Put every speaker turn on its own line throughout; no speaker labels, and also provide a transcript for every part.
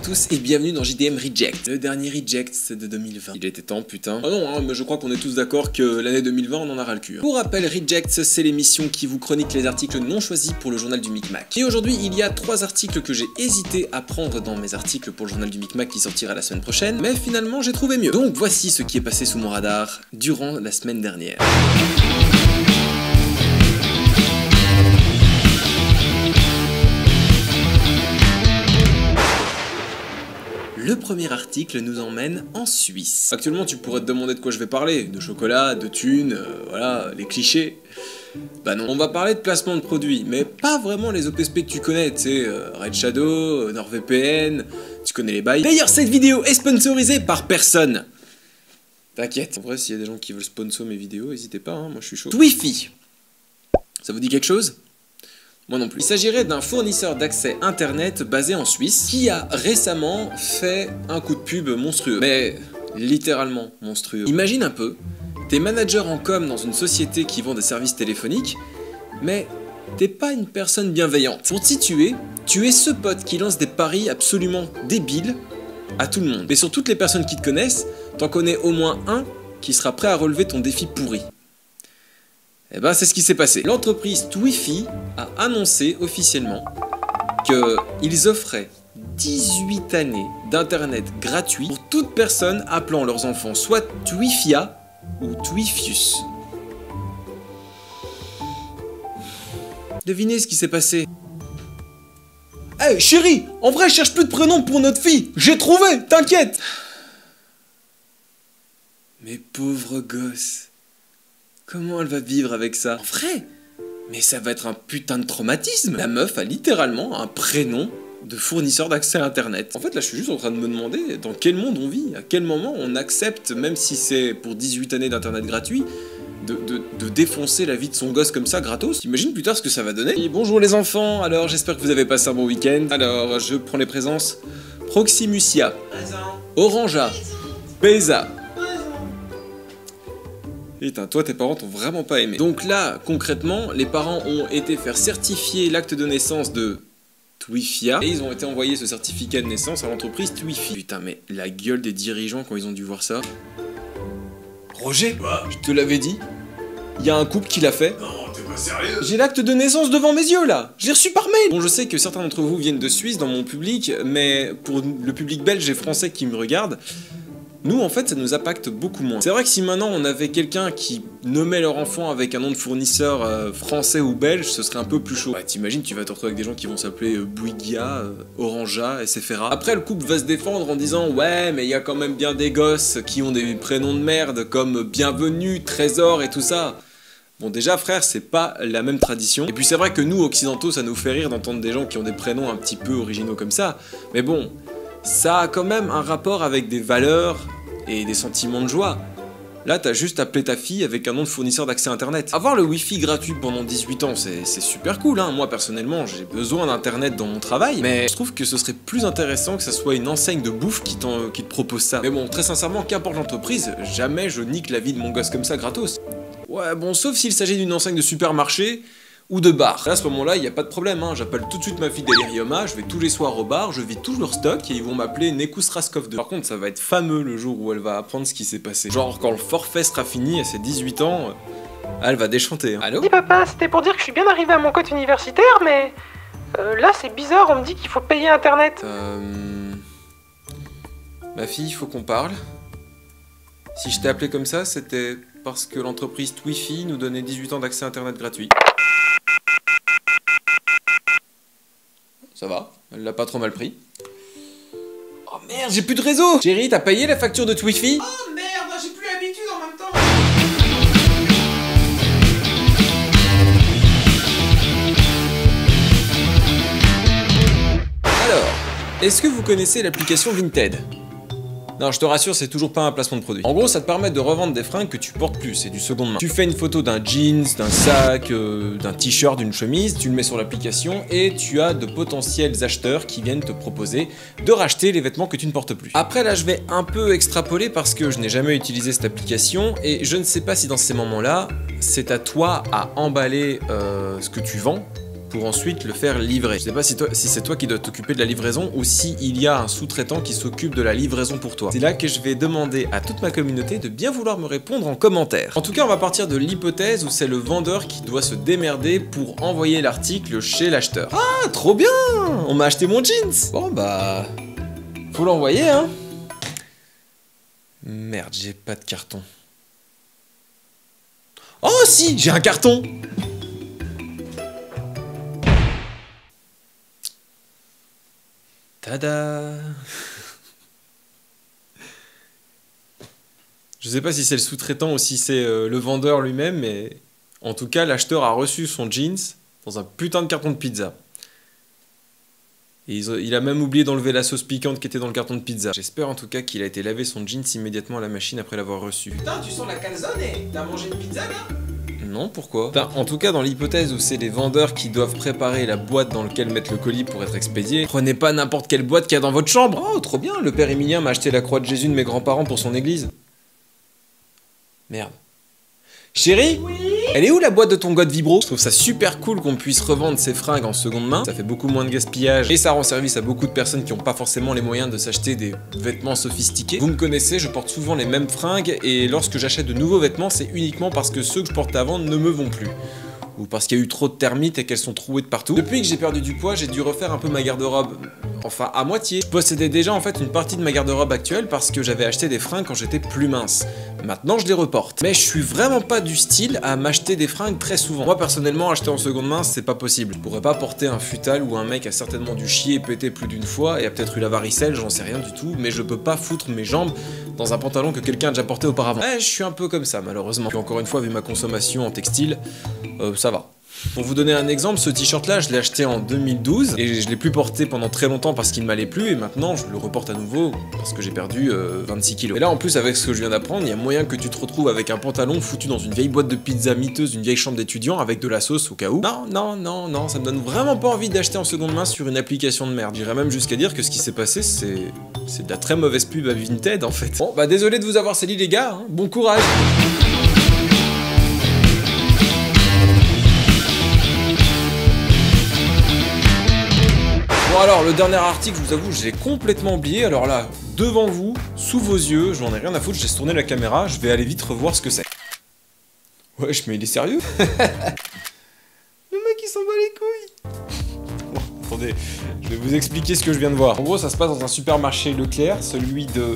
tous et bienvenue dans JDM Reject. Le dernier Reject c'est de 2020. Il était temps putain. Ah non mais je crois qu'on est tous d'accord que l'année 2020 on en a ras le cul. Pour rappel, Reject c'est l'émission qui vous chronique les articles non choisis pour le journal du Micmac. Et aujourd'hui il y a 3 articles que j'ai hésité à prendre dans mes articles pour le journal du Micmac qui sortira la semaine prochaine, mais finalement j'ai trouvé mieux. Donc voici ce qui est passé sous mon radar durant la semaine dernière. Le premier article nous emmène en Suisse. Actuellement, tu pourrais te demander de quoi je vais parler. De chocolat, de thunes, voilà, les clichés. Bah non, on va parler de placement de produits, mais pas vraiment les OPSP que tu connais, tu sais, Red Shadow, NordVPN, tu connais les bails. D'ailleurs, cette vidéo est sponsorisée par personne. T'inquiète. En vrai, s'il y a des gens qui veulent sponsor mes vidéos, n'hésitez pas, hein, moi je suis chaud. Twifi. Ça vous dit quelque chose ? Moi non plus. Il s'agirait d'un fournisseur d'accès internet basé en Suisse qui a récemment fait un coup de pub monstrueux. Mais littéralement monstrueux. Imagine un peu, t'es manager en com dans une société qui vend des services téléphoniques, mais t'es pas une personne bienveillante. Pour te situer, tu es ce pote qui lance des paris absolument débiles à tout le monde. Mais sur toutes les personnes qui te connaissent, t'en connais au moins un qui sera prêt à relever ton défi pourri. Et ben c'est ce qui s'est passé. L'entreprise Twifi a annoncé officiellement qu'ils offraient 18 années d'internet gratuit pour toute personne appelant leurs enfants soit Twifia ou Twifius. Devinez ce qui s'est passé. Hey chérie, en vrai je cherche plus de prénom pour notre fille, j'ai trouvé, t'inquiète. Mais pauvre gosse. Comment elle va vivre avec ça? En vrai? Mais ça va être un putain de traumatisme. La meuf a littéralement un prénom de fournisseur d'accès à internet. En fait là je suis juste en train de me demander dans quel monde on vit, à quel moment on accepte, même si c'est pour 18 années d'internet gratuit, de défoncer la vie de son gosse comme ça gratos. T'imagines plus tard ce que ça va donner? Et bonjour les enfants, alors j'espère que vous avez passé un bon week-end. Alors je prends les présences. Proximusia, Orangea, Beza. Putain, toi tes parents t'ont vraiment pas aimé. Donc là, concrètement, les parents ont été faire certifier l'acte de naissance de Twifia et ils ont été envoyer ce certificat de naissance à l'entreprise Twifi. Putain, mais la gueule des dirigeants quand ils ont dû voir ça. Roger, je te l'avais dit, il y a un couple qui l'a fait.
Non, t'es pas sérieux?
J'ai l'acte de naissance devant mes yeux là. Je l'ai reçu par mail. Bon, je sais que certains d'entre vous viennent de Suisse dans mon public, mais pour le public belge et français qui me regarde, nous, en fait, ça nous impacte beaucoup moins. C'est vrai que si maintenant on avait quelqu'un qui nommait leur enfant avec un nom de fournisseur français ou belge, ce serait un peu plus chaud. Ouais, t'imagines, tu vas te retrouver avec des gens qui vont s'appeler Bouygues, Orangea, SFR. Après, le couple va se défendre en disant « Ouais, mais il y a quand même bien des gosses qui ont des prénoms de merde comme Bienvenue, Trésor et tout ça. » Bon déjà frère, c'est pas la même tradition. Et puis c'est vrai que nous, occidentaux, ça nous fait rire d'entendre des gens qui ont des prénoms un petit peu originaux comme ça. Mais bon, ça a quand même un rapport avec des valeurs et des sentiments de joie. Là, t'as juste appelé ta fille avec un nom de fournisseur d'accès internet. Avoir le wifi gratuit pendant 18 ans, c'est super cool, hein. Moi, personnellement, j'ai besoin d'internet dans mon travail, mais je trouve que ce serait plus intéressant que ça soit une enseigne de bouffe qui te propose ça. Mais bon, très sincèrement, qu'importe l'entreprise, jamais je nique la vie de mon gosse comme ça gratos. Ouais, bon, sauf s'il s'agit d'une enseigne de supermarché ou de bar. Là, à ce moment-là, il n'y a pas de problème, hein. J'appelle tout de suite ma fille Deliriuma, je vais tous les soirs au bar, je vide tout leur stock et ils vont m'appeler Nekus Raskov 2. Par contre, ça va être fameux le jour où elle va apprendre ce qui s'est passé. Genre, quand le forfait sera fini à ses 18 ans, elle va déchanter. Hein. Allô?
Dis papa, c'était pour dire que je suis bien arrivé à mon code universitaire, mais là c'est bizarre, on me dit qu'il faut payer internet.
Ma fille, il faut qu'on parle. Si je t'ai appelé comme ça, c'était parce que l'entreprise Twifi nous donnait 18 ans d'accès internet gratuit. Ça va, elle l'a pas trop mal pris. Oh merde, j'ai plus de réseau! Chérie, t'as payé la facture de Twifi?
Oh merde, j'ai plus l'habitude en même temps.
Alors, est-ce que vous connaissez l'application Vinted? Non, je te rassure, c'est toujours pas un placement de produit. En gros, ça te permet de revendre des fringues que tu portes plus, c'est du seconde main. Tu fais une photo d'un jeans, d'un sac, d'un t-shirt, d'une chemise, tu le mets sur l'application et tu as de potentiels acheteurs qui viennent te proposer de racheter les vêtements que tu ne portes plus. Après là, je vais un peu extrapoler parce que je n'ai jamais utilisé cette application et je ne sais pas si dans ces moments-là, c'est à toi à emballer ce que tu vends pour ensuite le faire livrer. Je sais pas si c'est toi qui dois t'occuper de la livraison ou si il y a un sous-traitant qui s'occupe de la livraison pour toi. C'est là que je vais demander à toute ma communauté de bien vouloir me répondre en commentaire. En tout cas, on va partir de l'hypothèse où c'est le vendeur qui doit se démerder pour envoyer l'article chez l'acheteur. Ah, trop bien! On m'a acheté mon jeans! Bon bah... faut l'envoyer, hein? Merde, j'ai pas de carton. Oh si, j'ai un carton! Tada! Je sais pas si c'est le sous-traitant ou si c'est le vendeur lui-même, mais en tout cas, l'acheteur a reçu son jeans dans un putain de carton de pizza. Et il a même oublié d'enlever la sauce piquante qui était dans le carton de pizza. J'espère en tout cas qu'il a été laver son jeans immédiatement à la machine après l'avoir reçu.
Putain, tu sens la calzone? T'as mangé une pizza là?
Non, pourquoi? Enfin, en tout cas, dans l'hypothèse où c'est les vendeurs qui doivent préparer la boîte dans laquelle mettre le colis pour être expédié, prenez pas n'importe quelle boîte qu'il y a dans votre chambre. Oh, trop bien, le père Emilien m'a acheté la croix de Jésus de mes grands-parents pour son église. Merde. Chérie? Oui? Elle est où la boîte de ton God Vibro? Je trouve ça super cool qu'on puisse revendre ses fringues en seconde main. Ça fait beaucoup moins de gaspillage et ça rend service à beaucoup de personnes qui n'ont pas forcément les moyens de s'acheter des vêtements sophistiqués. Vous me connaissez, je porte souvent les mêmes fringues et lorsque j'achète de nouveaux vêtements, c'est uniquement parce que ceux que je portais avant ne me vont plus. Ou parce qu'il y a eu trop de termites et qu'elles sont trouées de partout. Depuis que j'ai perdu du poids, j'ai dû refaire un peu ma garde-robe. Enfin, à moitié. Je possédais déjà en fait une partie de ma garde-robe actuelle parce que j'avais acheté des fringues quand j'étais plus mince. Maintenant, je les reporte. Mais je suis vraiment pas du style à m'acheter des fringues très souvent. Moi, personnellement, acheter en seconde main, c'est pas possible. Je pourrais pas porter un futal où un mec a certainement dû chier et péter plus d'une fois et a peut-être eu la varicelle, j'en sais rien du tout, mais je peux pas foutre mes jambes dans un pantalon que quelqu'un a déjà porté auparavant. Ouais, je suis un peu comme ça, malheureusement. Puis encore une fois, vu ma consommation en textile, ça va. Pour vous donner un exemple, ce t-shirt là je l'ai acheté en 2012 et je l'ai plus porté pendant très longtemps parce qu'il ne m'allait plus et maintenant je le reporte à nouveau parce que j'ai perdu 26 kilos. Et là en plus avec ce que je viens d'apprendre, il y a moyen que tu te retrouves avec un pantalon foutu dans une vieille boîte de pizza miteuse d'une vieille chambre d'étudiant avec de la sauce au cas où. Non, ça me donne vraiment pas envie d'acheter en seconde main sur une application de merde. J'irais même jusqu'à dire que ce qui s'est passé c'est de la très mauvaise pub à Vinted en fait. Bon bah désolé de vous avoir sali les gars, hein. Bon courage. Bon alors, le dernier article, je vous avoue, je l'ai complètement oublié. Alors là, devant vous, sous vos yeux, j'en ai rien à foutre, j'ai tourné la caméra, je vais aller vite revoir ce que c'est. Wesh, mais il est sérieux? Le mec, il s'en bat les couilles. Bon, attendez, je vais vous expliquer ce que je viens de voir. En gros, ça se passe dans un supermarché Leclerc, celui de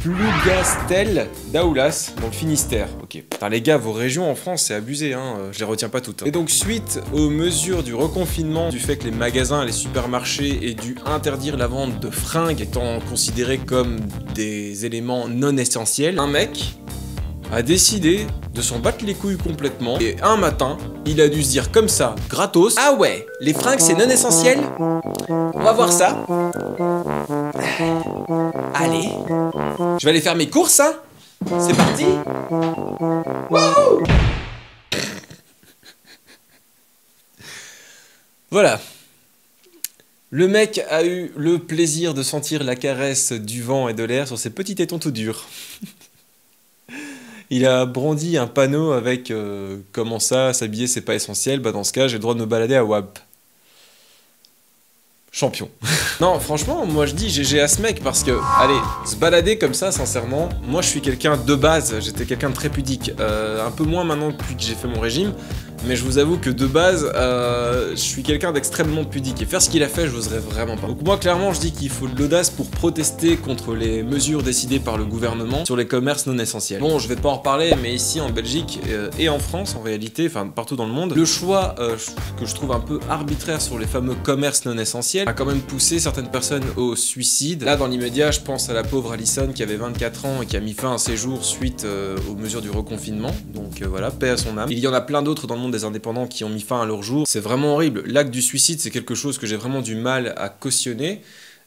Plougastel d'Aoulas, dans le Finistère. Ok. Putain, les gars, vos régions en France, c'est abusé, hein. Je les retiens pas toutes. Hein. Et donc, suite aux mesures du reconfinement, du fait que les magasins, les supermarchés aient dû interdire la vente de fringues étant considérés comme des éléments non essentiels, un mec a décidé de s'en battre les couilles complètement. Et un matin, il a dû se dire comme ça, gratos, ah ouais, les fringues c'est non essentiel? On va voir ça. Allez, je vais aller faire mes courses, hein. C'est parti. Wouh. Voilà. Le mec a eu le plaisir de sentir la caresse du vent et de l'air sur ses petits tétons tout durs. Il a brandi un panneau avec comment ça, s'habiller c'est pas essentiel, bah dans ce cas j'ai le droit de me balader à WAP. Champion. Non, franchement, moi je dis GG à ce mec parce que, allez, se balader comme ça, sincèrement, moi je suis quelqu'un de base, j'étais quelqu'un de très pudique. Un peu moins maintenant depuis que j'ai fait mon régime, mais je vous avoue que de base, je suis quelqu'un d'extrêmement pudique. Et faire ce qu'il a fait, je n'oserais vraiment pas. Donc moi, clairement, je dis qu'il faut de l'audace pour protester contre les mesures décidées par le gouvernement sur les commerces non essentiels. Bon, je vais pas en reparler, mais ici en Belgique et en France, en réalité, enfin partout dans le monde, le choix que je trouve un peu arbitraire sur les fameux commerces non essentiels a quand même poussé certaines personnes au suicide. Là, dans l'immédiat, je pense à la pauvre Alison qui avait 24 ans et qui a mis fin à ses jours suite aux mesures du reconfinement. Donc voilà, paix à son âme. Il y en a plein d'autres dans le monde des indépendants qui ont mis fin à leur jour. C'est vraiment horrible. L'acte du suicide, c'est quelque chose que j'ai vraiment du mal à cautionner.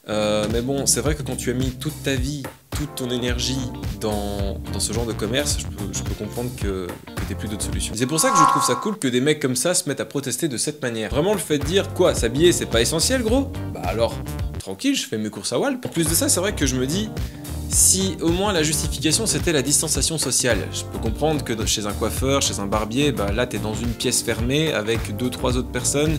Mais bon, c'est vrai que quand tu as mis toute ta vie, toute ton énergie dans ce genre de commerce, je peux comprendre que t'aies plus d'autres solutions. C'est pour ça que je trouve ça cool que des mecs comme ça se mettent à protester de cette manière. Vraiment le fait de dire, quoi, s'habiller c'est pas essentiel gros? Bah alors, tranquille, je fais mes courses à Walp. En plus de ça, c'est vrai que je me dis, si au moins la justification c'était la distanciation sociale. Je peux comprendre que chez un coiffeur, chez un barbier, bah là t'es dans une pièce fermée avec 2-3 autres personnes.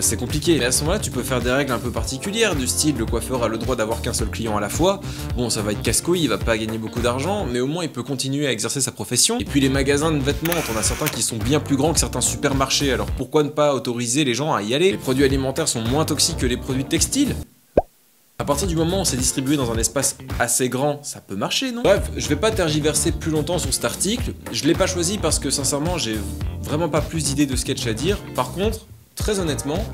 c'est compliqué. Mais à ce moment-là, tu peux faire des règles un peu particulières, du style le coiffeur a le droit d'avoir qu'un seul client à la fois. Bon, ça va être casse-couille, il va pas gagner beaucoup d'argent, mais au moins il peut continuer à exercer sa profession. Et puis les magasins de vêtements, t'en as certains qui sont bien plus grands que certains supermarchés, alors pourquoi ne pas autoriser les gens à y aller? Les produits alimentaires sont moins toxiques que les produits textiles. À partir du moment où c'est distribué dans un espace assez grand, ça peut marcher, non? Bref, je vais pas tergiverser plus longtemps sur cet article. Je l'ai pas choisi parce que sincèrement, j'ai vraiment pas plus d'idées de sketch à dire. Par contre, très honnêtement,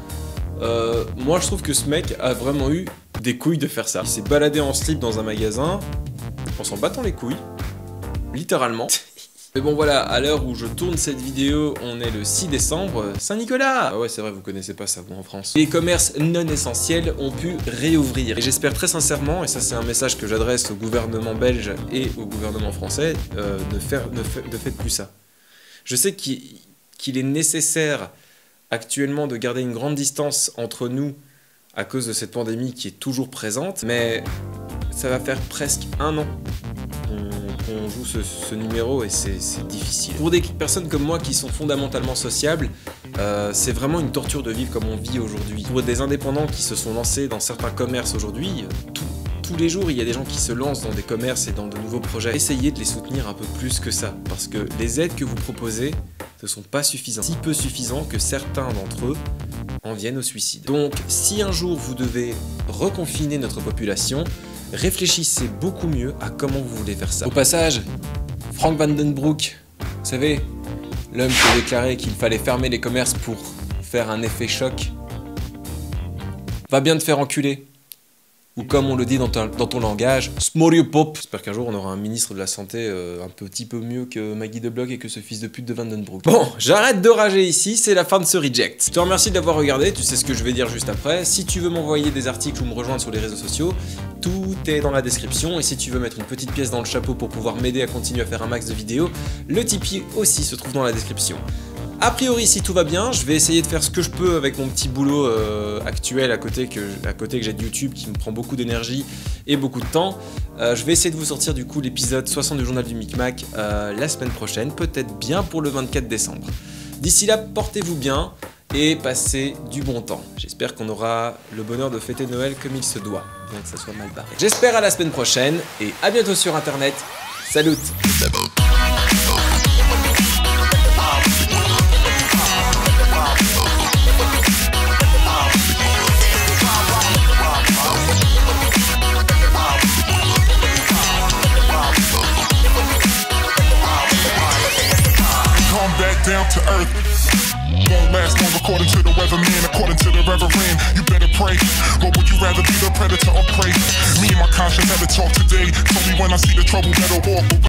moi je trouve que ce mec a vraiment eu des couilles de faire ça. Il s'est baladé en slip dans un magasin, en s'en battant les couilles, littéralement. Mais bon voilà, à l'heure où je tourne cette vidéo, on est le 6 décembre, Saint-Nicolas! Ah ouais, c'est vrai, vous connaissez pas ça, vous, en France. Les commerces non essentiels ont pu réouvrir. Et j'espère très sincèrement, et ça c'est un message que j'adresse au gouvernement belge et au gouvernement français, ne faites plus ça. Je sais qu'il est nécessaire actuellement de garder une grande distance entre nous à cause de cette pandémie qui est toujours présente, mais ça va faire presque un an qu'on joue ce numéro et c'est difficile. Pour des personnes comme moi qui sont fondamentalement sociables, c'est vraiment une torture de vivre comme on vit aujourd'hui. Pour des indépendants qui se sont lancés dans certains commerces aujourd'hui, tous les jours, il y a des gens qui se lancent dans des commerces et dans de nouveaux projets. Essayez de les soutenir un peu plus que ça, parce que les aides que vous proposez ne sont pas suffisantes. Si peu suffisants que certains d'entre eux en viennent au suicide. Donc, si un jour vous devez reconfiner notre population, réfléchissez beaucoup mieux à comment vous voulez faire ça. Au passage, Frank Van Den Broek, vous savez, l'homme qui a déclaré qu'il fallait fermer les commerces pour faire un effet choc, va bien te faire enculer. Ou comme on le dit dans ton langage, Smorio Pop. J'espère qu'un jour on aura un ministre de la Santé un petit peu mieux que Maggie de Bloch et que ce fils de pute de Van Den Broek. Bon, j'arrête de rager ici, c'est la fin de ce reject. Je te remercie d'avoir regardé, tu sais ce que je vais dire juste après. Si tu veux m'envoyer des articles ou me rejoindre sur les réseaux sociaux, tout est dans la description. Et si tu veux mettre une petite pièce dans le chapeau pour pouvoir m'aider à continuer à faire un max de vidéos, le Tipeee aussi se trouve dans la description. A priori, si tout va bien, je vais essayer de faire ce que je peux avec mon petit boulot actuel à côté que j'ai de YouTube qui me prend beaucoup d'énergie et beaucoup de temps. Je vais essayer de vous sortir du coup l'épisode 60 du journal du Micmac la semaine prochaine, peut-être bien pour le 24 décembre. D'ici là, portez-vous bien et passez du bon temps. J'espère qu'on aura le bonheur de fêter Noël comme il se doit, bien que ça soit mal barré. J'espère à la semaine prochaine et à bientôt sur internet. Salut!
Down to earth. Won't last long according to the weatherman, according to the reverend. You better pray. What would you rather be, the predator or prey? Me and my conscience had a talk today. Told me when I see the trouble, better walk away.